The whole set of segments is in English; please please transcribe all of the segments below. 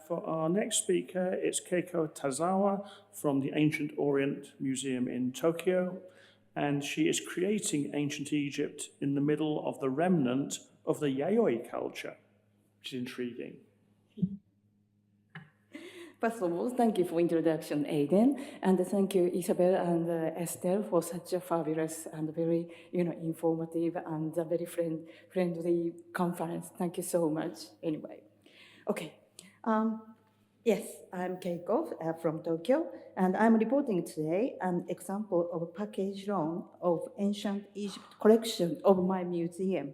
For our next speaker, it's Keiko Tazawa from the Ancient Orient Museum in Tokyo, and she is creating ancient Egypt in the middle of the remnant of the Yayoi culture, which is intriguing. First of all, thank you for introduction, Aiden, and thank you, Isabel and Esther, for such a fabulous and very, informative and very friendly conference. Thank you so much. Anyway, okay. Yes, I'm Keiko from Tokyo, and I'm reporting today an example of a package loan of ancient Egypt collection of my museum.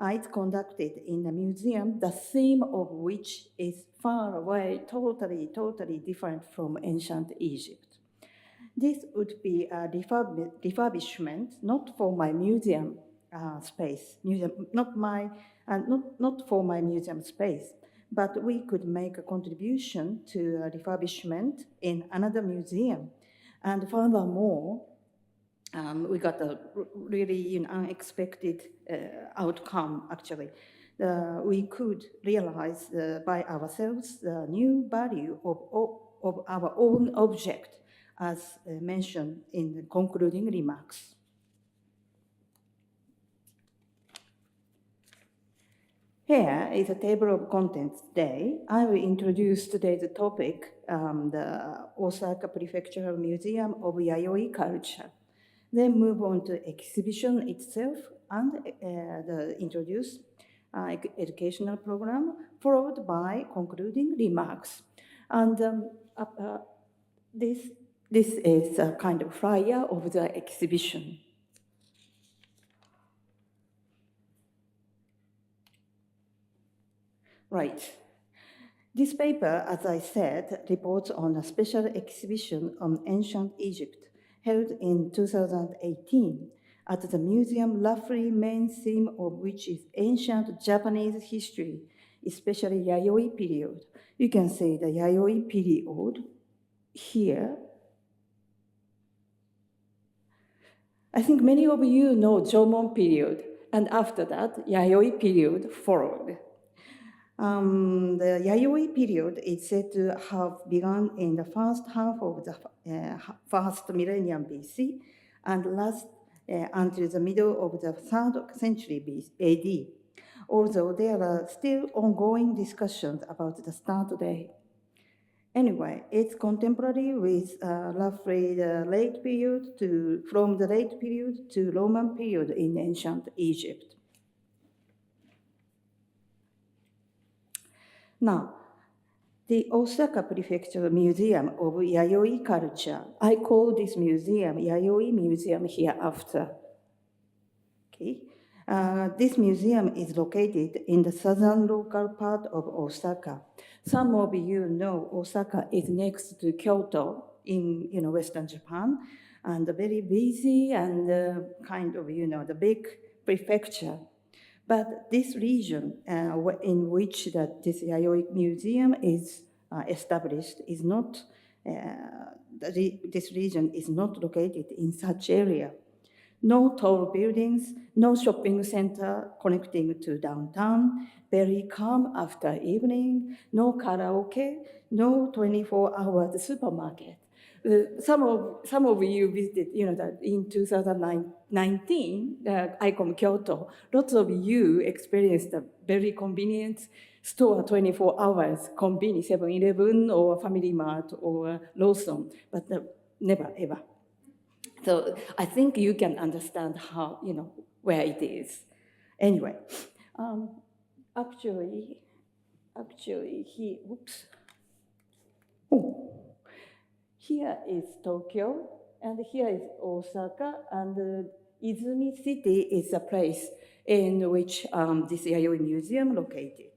It's conducted in a museum, the theme of which is far away, totally different from ancient Egypt. This would be a refurbishment, not for my museum space, not for my museum space, but we could make a contribution to a refurbishment in another museum. And furthermore, we got a really unexpected outcome, actually. We could realize by ourselves the new value of our own object, as mentioned in the concluding remarks. Here is a table of contents today. I will introduce today's topic, the Osaka Prefectural Museum of Yayoi Culture. Then move on to exhibition itself and introduce educational program, followed by concluding remarks. And this is a kind of flyer of the exhibition. Right. This paper, as I said, reports on a special exhibition on ancient Egypt held in 2018 at the museum, roughly main theme of which is ancient Japanese history, especially Yayoi period. You can see the Yayoi period here. I think many of you know Jomon period, and after that, Yayoi period followed. The Yayoi period is said to have begun in the first half of the first millennium BC and last until the middle of the 3rd century AD, although there are still ongoing discussions about the start date. Anyway, it's contemporary with roughly the late period from the late period to Roman period in ancient Egypt. Now, the Osaka Prefectural Museum of Yayoi Culture, I call this museum Yayoi Museum hereafter. Okay. This museum is located in the southern local part of Osaka. Some of you know Osaka is next to Kyoto in Western Japan, and very busy and kind of the big prefecture. But this region in which this Yayoi Museum is established is not, this region is not located in such area. No tall buildings, no shopping center connecting to downtown, very calm after evening, no karaoke, no 24-hour supermarket. Some of you visited, that in 2019, ICOM Kyoto, lots of you experienced a very convenient store 24 hours, convenient 7-Eleven or Family Mart or Lawson, but never ever. So I think you can understand how, where it is. Anyway, actually, here is Tokyo, and here is Osaka, and Izumi City is a place in which this Yayoi Museum located.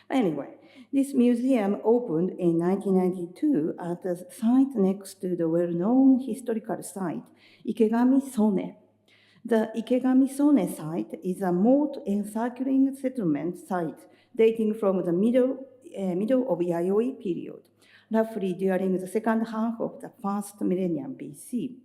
Anyway, this museum opened in 1992 at a site next to the well-known historical site, Ikegami-Sone. The Ikegami-Sone site is a moat encircling settlement site dating from the middle of Yayoi period, roughly during the second half of the first millennium BC.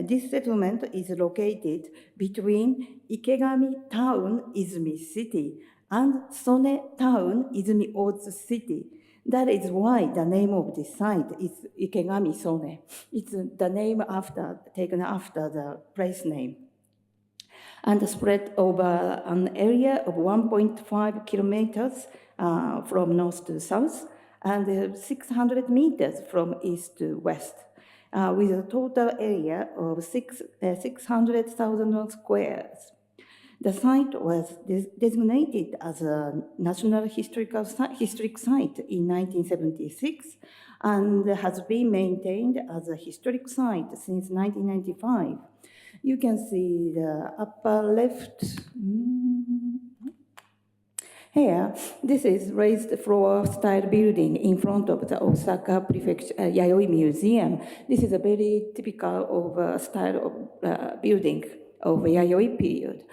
This settlement is located between Ikegami town, Izumi City, and Sone town, Izumi Ozu City. That is why the name of this site is Ikegami Sone. It's the name taken after the place name. And spread over an area of 1.5 kilometers from north to south, and 600 meters from east to west, with a total area of 600,000 squares. The site was designated as a National Historic Site in 1976 and has been maintained as a historic site since 1995. You can see the upper left. Here, this is raised floor style building in front of the Osaka Prefecture Yayoi Museum. This is a very typical of style of building of Yayoi period.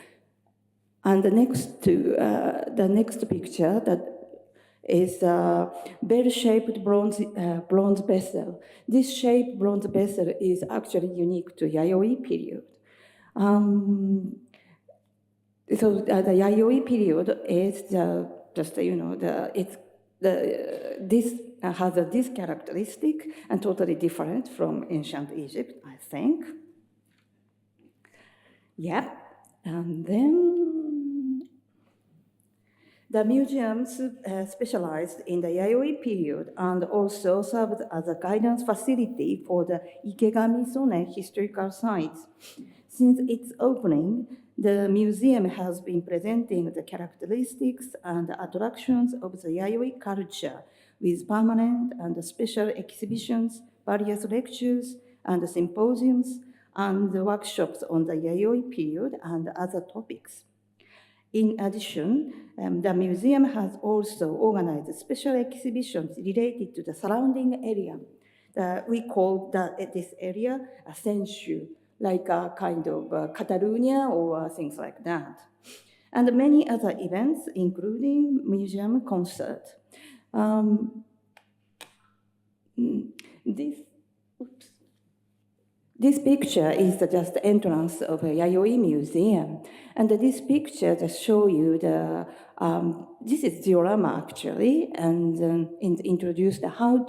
And the next picture that is a bell-shaped bronze vessel. This shaped bronze vessel is actually unique to Yayoi period. So the Yayoi period is this has this characteristic and totally different from ancient Egypt, I think. Yeah, and then the museums specialized in the Yayoi period and also served as a guidance facility for the Ikegami Sone historical sites. Since its opening, the museum has been presenting the characteristics and attractions of the Yayoi culture with permanent and special exhibitions, various lectures and symposiums, and workshops on the Yayoi period and other topics. In addition, the museum has also organized special exhibitions related to the surrounding area. We call this area a Senshu, like a kind of Catalonia or things like that. And many other events, including museum concert. This picture is just the entrance of a Yayoi Museum. And this picture just shows you this is diorama actually, and introduced how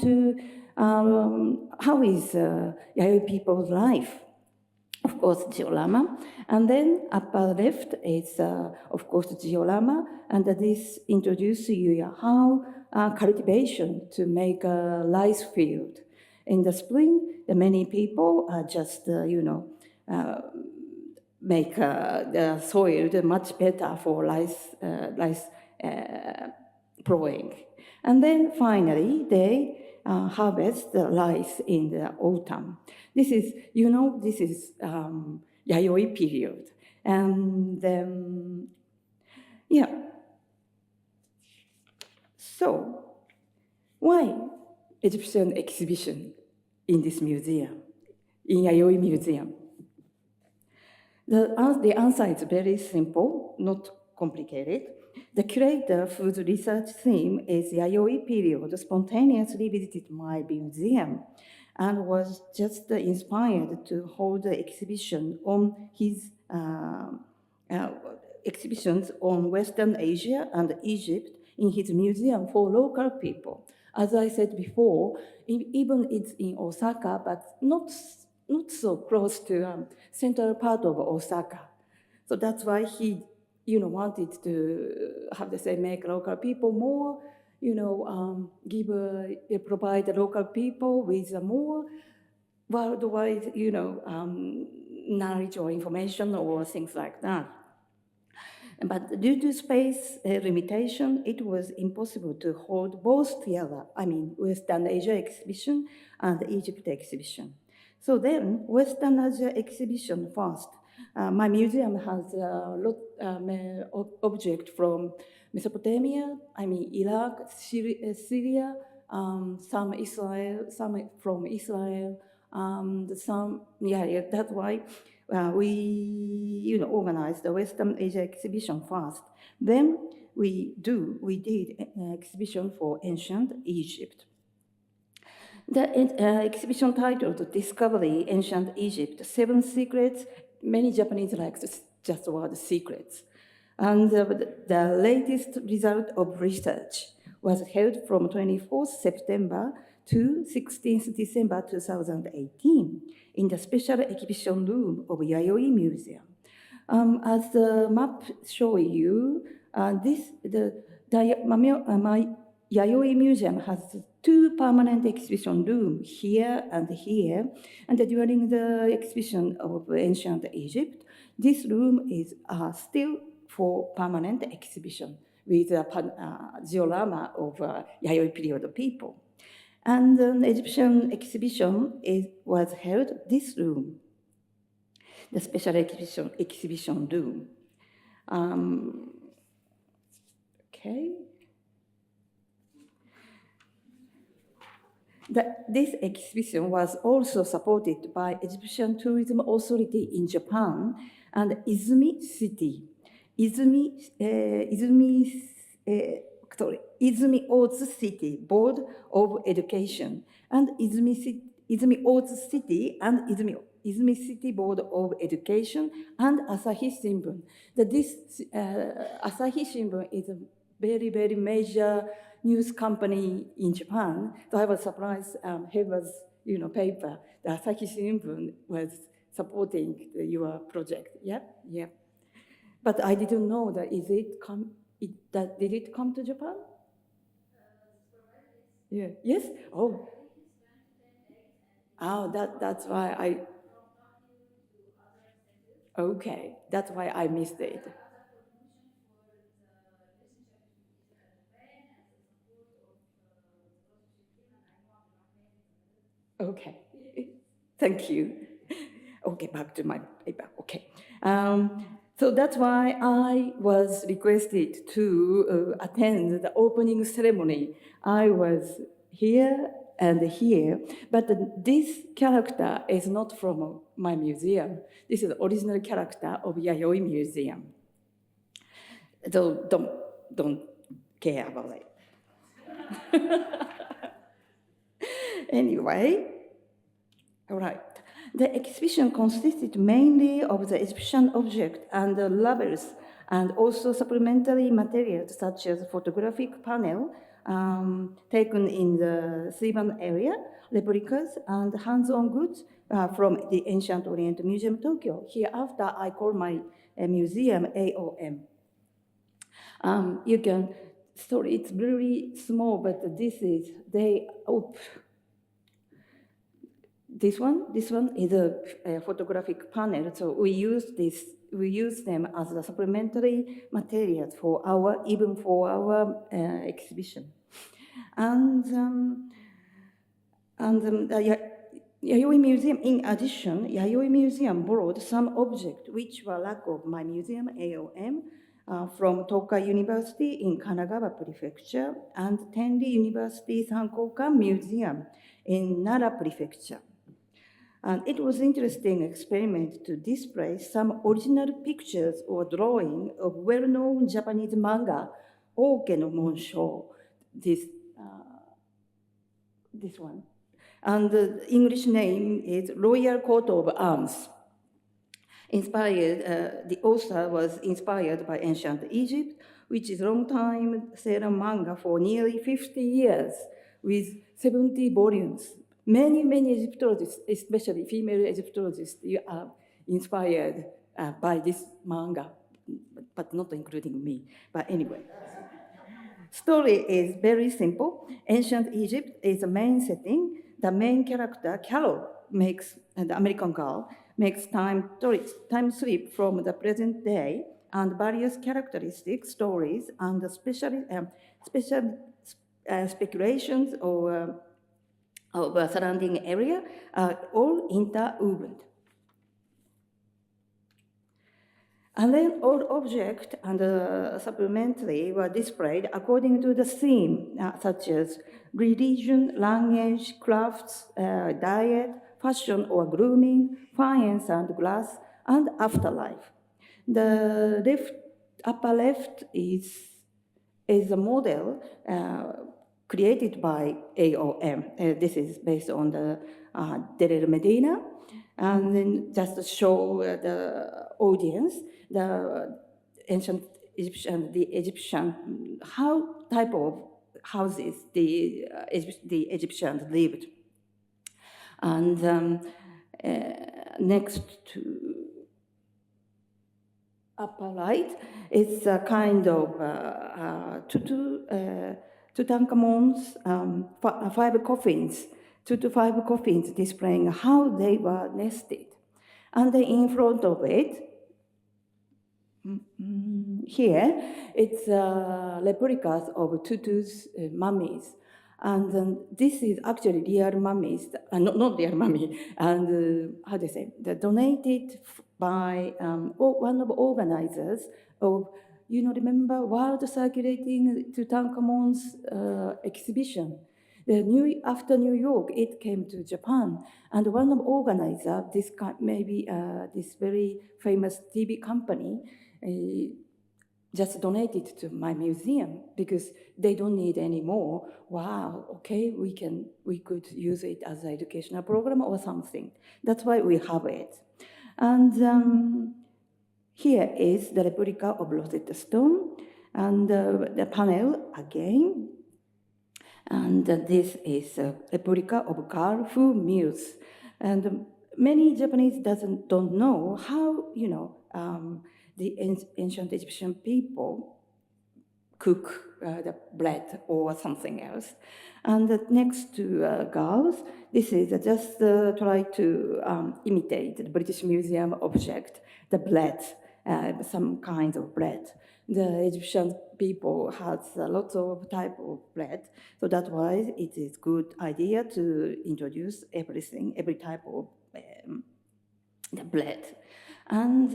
is Yayoi people's life. Of course, diorama. And then upper left is, of course, diorama. And this introduces you how cultivation to make a rice field. In the spring, many people just, make the soil much better for rice growing. And then finally, they harvest the rice in the autumn. This is Yayoi period. And So, why Egyptian exhibition in this museum, in Yayoi Museum? The answer is very simple, not complicated. The curator whose research theme is Yayoi period spontaneously visited my museum and was just inspired to hold the exhibition on his exhibitions on Western Asia and Egypt in his museum for local people. As I said before, even it's in Osaka, but not so close to central part of Osaka. So that's why he wanted to have the same make local people more, provide the local people with a more worldwide, knowledge or information or things like that. But due to space limitation, it was impossible to hold both together. I mean, Western Asia exhibition and Egypt exhibition. So then, Western Asia exhibition first. My museum has a lot object from Mesopotamia, Iraq, Syria, some Israel, some from Israel, that's why we organized the Western Asia exhibition first. Then we did an exhibition for ancient Egypt. The exhibition titled Discovery Ancient Egypt, 7 Secrets. Many Japanese like just the word secrets. And the latest result of research was held from 24th September to 16th December 2018 in the special exhibition room of Yayoi Museum. As the map shows you, my Yayoi Museum has 2 permanent exhibition rooms here and here, and during the exhibition of ancient Egypt, this room is still for permanent exhibition with a diorama of Yayoi period people. And the Egyptian exhibition was held this room, the special exhibition room. Okay. This exhibition was also supported by Egyptian Tourism Authority in Japan and Izumi City, Izumi Ozu City Board of Education, and Izumi Ozu City and Izumi City Board of Education, and Asahi Shimbun. This Asahi Shimbun is a very, very major news company in Japan. So I was surprised he was, paper. The Asahi Shimbun was supporting your project. Yeah. But I didn't know that did it come to Japan? Yeah. Yes? Oh. That's why okay, that's why I missed it. Okay, thank you. Okay, back to my paper. Okay. So that's why I was requested to attend the opening ceremony. I was here and here, but this character is not from my museum. This is the original character of Yayoi Museum. So don't care about it. Anyway, all right. The exhibition consisted mainly of the exhibition object and the labels, and also supplementary materials such as photographic panel taken in the Suiban area, replicas, and hands-on goods from the Ancient Orient Museum, Tokyo. Hereafter, I call my museum AOM. You can, sorry, it's really small, but this is, this one is a photographic panel, so we use them as a supplementary materials for our exhibition. And Yayoi Museum, in addition, Yayoi Museum borrowed some objects which were lack of my museum, AOM, from Tokai University in Kanagawa Prefecture and Tenri University Sankokan Museum in Nara Prefecture. And it was an interesting experiment to display some original pictures or drawing of well-known Japanese manga, Oke no Monsho, this one. And the English name is Royal Coat of Arms. The author was inspired by ancient Egypt, which is a long-time sailor manga for nearly 50 years with 70 volumes. Many Egyptologists, especially female Egyptologists, are inspired by this manga, but not including me. But anyway, story is very simple. Ancient Egypt is the main setting. The main character, Carol, the American girl, makes time sweep from the present day, and various characteristics, stories, and special speculations of a surrounding area are all interwoven. And then all objects and supplementary were displayed according to the theme, such as religion, language, crafts, diet, fashion or grooming, science and glass, and afterlife. The upper left is a model created by AOM. This is based on the Derer Medina. And then just to show the audience, the ancient Egyptian, how type of houses the Egyptians lived. And next to upper right, it's a kind of Tutankhamun's 5 coffins, 2 to 5 coffins displaying how they were nested. And in front of it, here, it's replicas of Tutu's mummies. And this is actually real mummies, not real mummy, and how do you say, they're donated by one of organizers of, remember World Circulating Tutankhamun's exhibition. After New York, it came to Japan, and one of organizers, this very famous TV company, just donated to my museum because they don't need any more. Wow, okay, we could use it as an educational program or something. That's why we have it. And here is the replica of Rosetta Stone, and the panel again. And this is a replica of Carl Fu Mills. And many Japanese don't know how, the ancient Egyptian people cook the bread or something else. And next to girls, this is just try to imitate the British Museum object, the bread, some kinds of bread. The Egyptian people has lots of type of bread, so that's why it is good idea to introduce everything, every type of the bread. And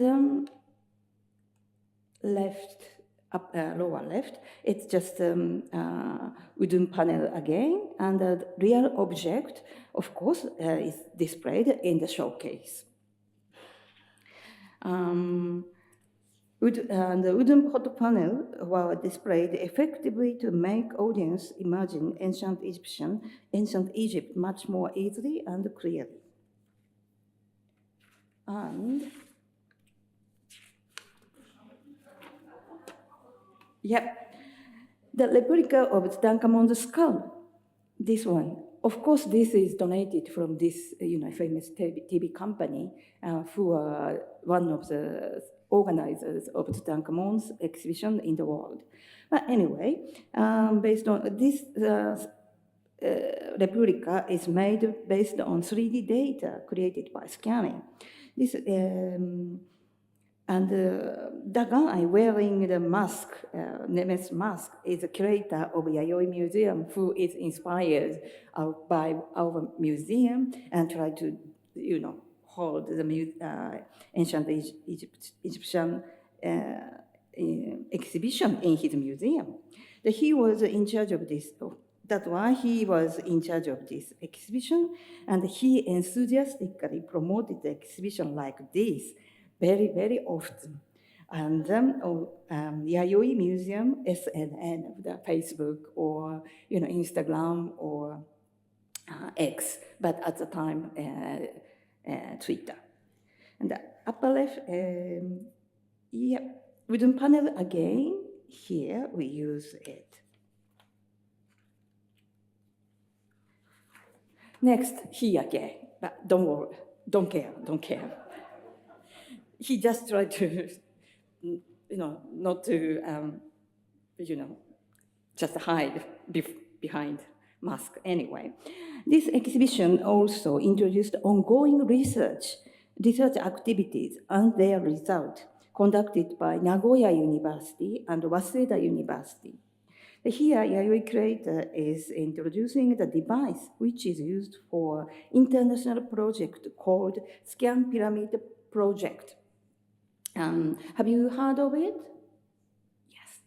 lower left, it's just wooden panel again, and the real object, of course, is displayed in the showcase. The wooden pot panel were displayed effectively to make audience imagine ancient Egypt much more easily and clearly. And the replica of Tutankhamun's skull, this one. Of course, this is donated from this famous TV company who are one of the organizers of Tutankhamun's exhibition in the world. But anyway, based on this replica is made based on 3D data created by scanning. This and the guy wearing the mask, Nemes mask, is the curator of Yayoi Museum, who is inspired by our museum and try to, hold the ancient Egyptian exhibition in his museum. He was in charge of this. That's why he was in charge of this exhibition, and he enthusiastically promoted the exhibition like this very, very often. And Yayoi Museum, SNN, the Facebook or Instagram or X, but at the time Twitter. And the upper left, wooden panel again. Here we use it. Next, he again, but don't worry, don't care. He just tried to, not to, just hide behind mask anyway. This exhibition also introduced ongoing research activities and their result conducted by Nagoya University and Waseda University. Here, Yayoi Creator is introducing the device which is used for international project called Scan Pyramid Project. Have you heard of it? Yes.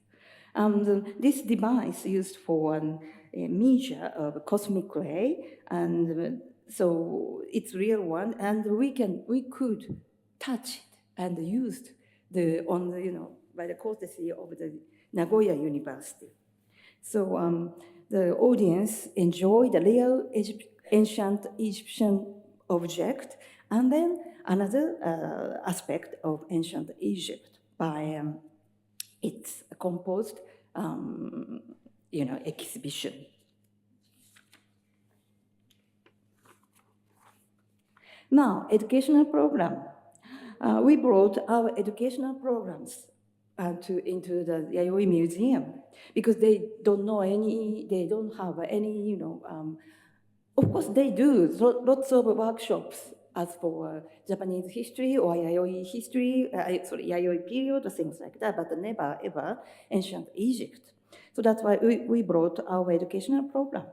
This device used for a measure of cosmic ray, and so it's real one, and we could touch it and used by the courtesy of the Nagoya University. So the audience enjoyed the real ancient Egyptian object, and then another aspect of ancient Egypt by its composed exhibition. Now, educational program. We brought our educational programs into the Yayoi Museum because they don't have any, of course they do lots of workshops as for Japanese history or Yayoi history, Yayoi period or things like that, but never ever ancient Egypt. So that's why we brought our educational program.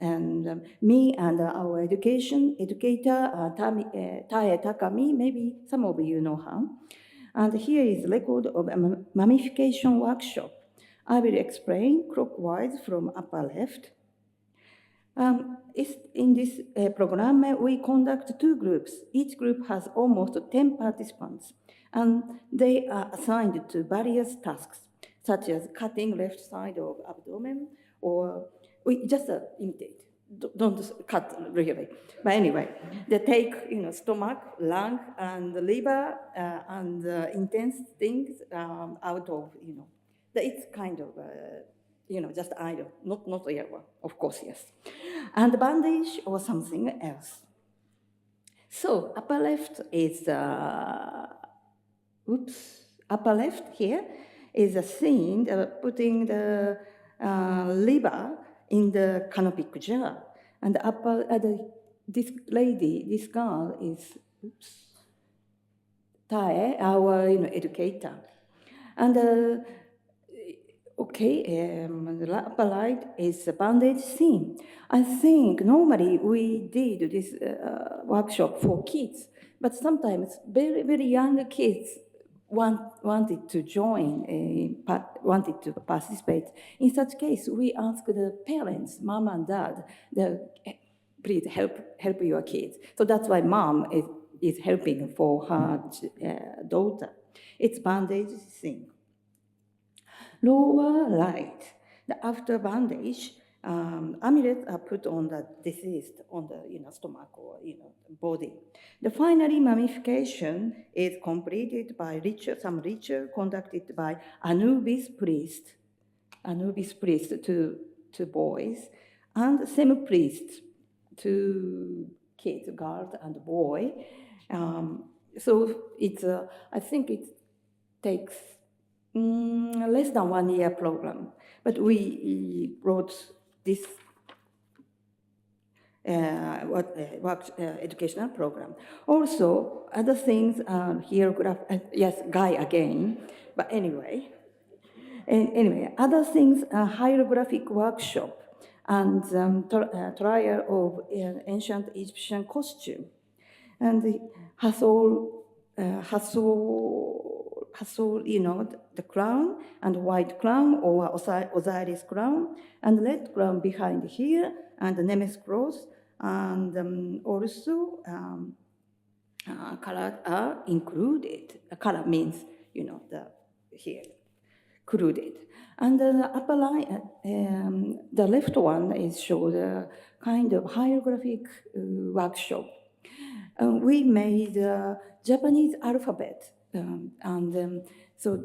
And me and our educator, Tae Takami, maybe some of you know her. And here is a record of a mummification workshop. I will explain clockwise from upper left. In this program, we conduct 2 groups. Each group has almost 10 participants, and they are assigned to various tasks, such as cutting left side of abdomen, or we just imitate. Don't cut really. But anyway, they take stomach, lung, and liver, and intense things out of It's kind of just iron, not real one, of course, yes. And bandage or something else. So upper left is upper left here is a scene putting the liver in the canopic jar, and this lady, this girl is Tae, our educator, and the upper right is the bandage scene. I think normally we did this workshop for kids, but sometimes very, very young kids wanted to join, wanted to participate. In such case, we ask the parents, mom and dad, please help your kids. So that's why mom is helping for her daughter. It's bandage thing. Lower right, after bandage, amulets are put on the deceased, on the stomach or body. The finally mummification is completed by some ritual conducted by Anubis priest to boys, and semi-priest to kids, girls and boy. So it's I think it takes less than 1 year program, but we wrote this educational program. Also, other things are here. Yes, Guy again. But anyway, other things are hieroglyphic workshop and trial of ancient Egyptian costume, and the Hassol, the crown and white crown or Osiris crown, and red crown behind here, and the Nemes cross, and also colors are included. Color means, the here, included. And the upper line, the left one is showed a kind of hieroglyphic workshop. We made a Japanese alphabet, so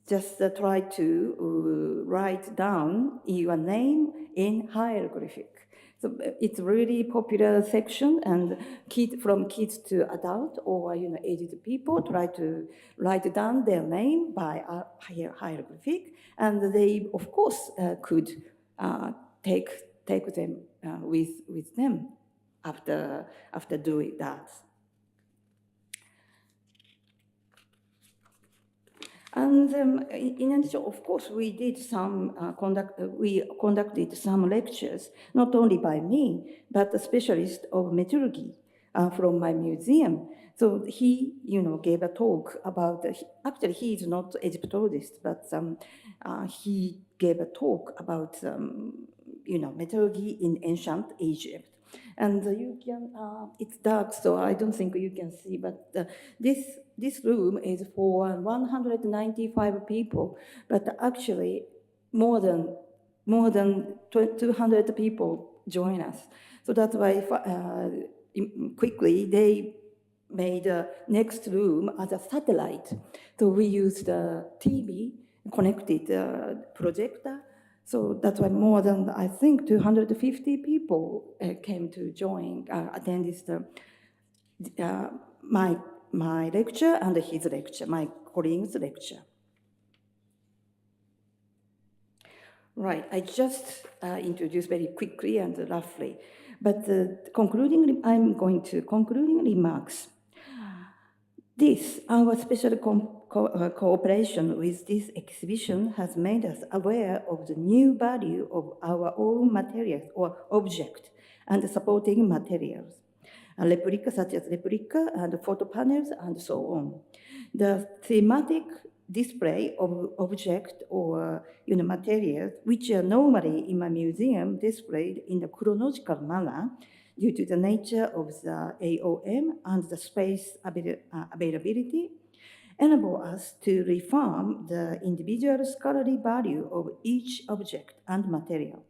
just try to write down your name in hieroglyphic. So it's really popular section, and from kids to adult or aged people try to write down their name by hieroglyphic, and they of course could take them with them after doing that. And in addition, of course, we did we conducted some lectures, not only by me, but a specialist of metallurgy from my museum. So he, gave a talk about, actually he is not Egyptologist, but he gave a talk about, metallurgy in ancient Egypt. And you can, it's dark, so I don't think you can see, but this room is for 195 people, but actually more than 200 people join us. So that's why quickly they made the next room as a satellite. So we used the TV, connected projector, So that's why more than, I think, 250 people came to attend this, my lecture and his lecture, my colleague's lecture. Right, I just introduced very quickly and roughly, but I'm going to concluding remarks. Our special cooperation with this exhibition has made us aware of the new value of our own materials or object and supporting materials, such as replica and photo panels and so on. The thematic display of object or materials which are normally in a museum displayed in a chronological manner due to the nature of the AOM and the space availability, enable us to reform the individual scholarly value of each object and material.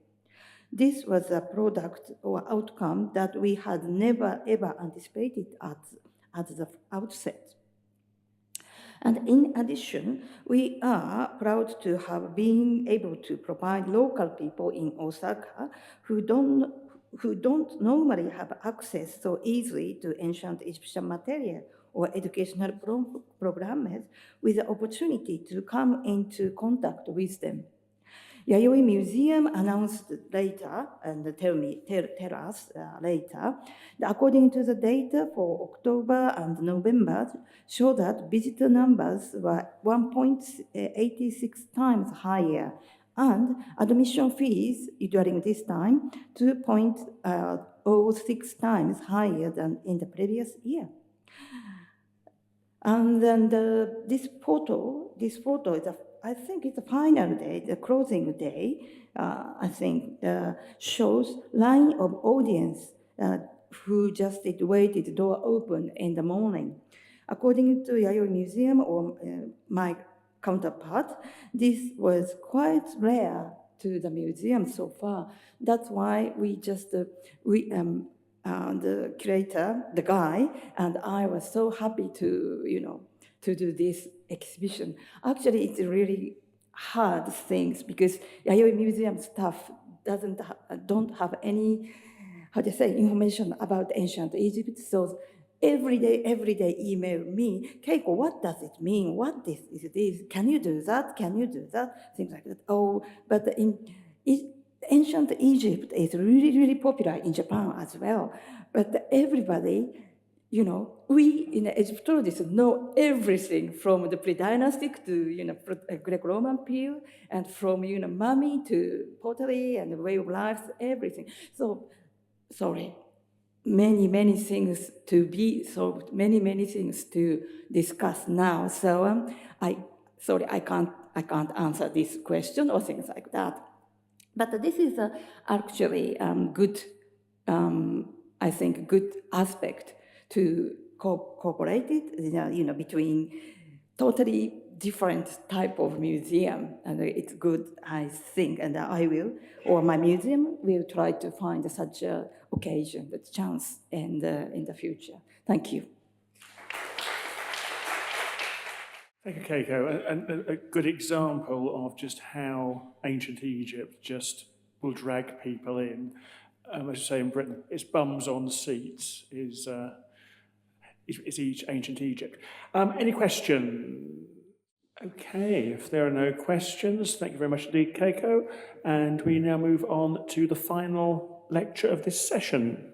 This was a product or outcome that we had never ever anticipated at the outset. And in addition, we are proud to have been able to provide local people in Osaka who don't normally have access so easily to ancient Egyptian material or educational programs with the opportunity to come into contact with them. Yayoi Museum announced later, and tell us later, that according to the data for October and November, show that visitor numbers were 1.86 times higher, and admission fees during this time 2.06 times higher than in the previous year. And then this photo is I think it's the final day, the closing day, I think, shows line of audience who just waited, door open in the morning. According to Yayoi Museum or my counterpart, this was quite rare to the museum so far. That's why the curator, the guy, and I was so happy to do this exhibition. Actually, it's really hard things because Yayoi Museum staff don't have any, information about ancient Egypt. So every day email me, Keiko, what does it mean? What is this? Can you do that? Can you do that? Things like that. Oh, but ancient Egypt is really, really popular in Japan as well. But everybody, we in Egyptologists know everything from the pre-dynastic to Greco-Roman period, and from mummy to pottery and way of life, everything. So, sorry, many things to be solved, many things to discuss now. So I can't answer this question or things like that. But this is actually good. I think good aspect to cooperate it, between totally different type of museum, and it's good, I think, and I will, or my museum will try to find such a occasion, the chance, in the future. Thank you. Thank you, Keiko. And a good example of just how ancient Egypt just will drag people in. As you say in Britain, it's bums on seats is ancient Egypt. Any questions? Okay, if there are no questions, thank you very much indeed, Keiko. And we now move on to the final lecture of this session.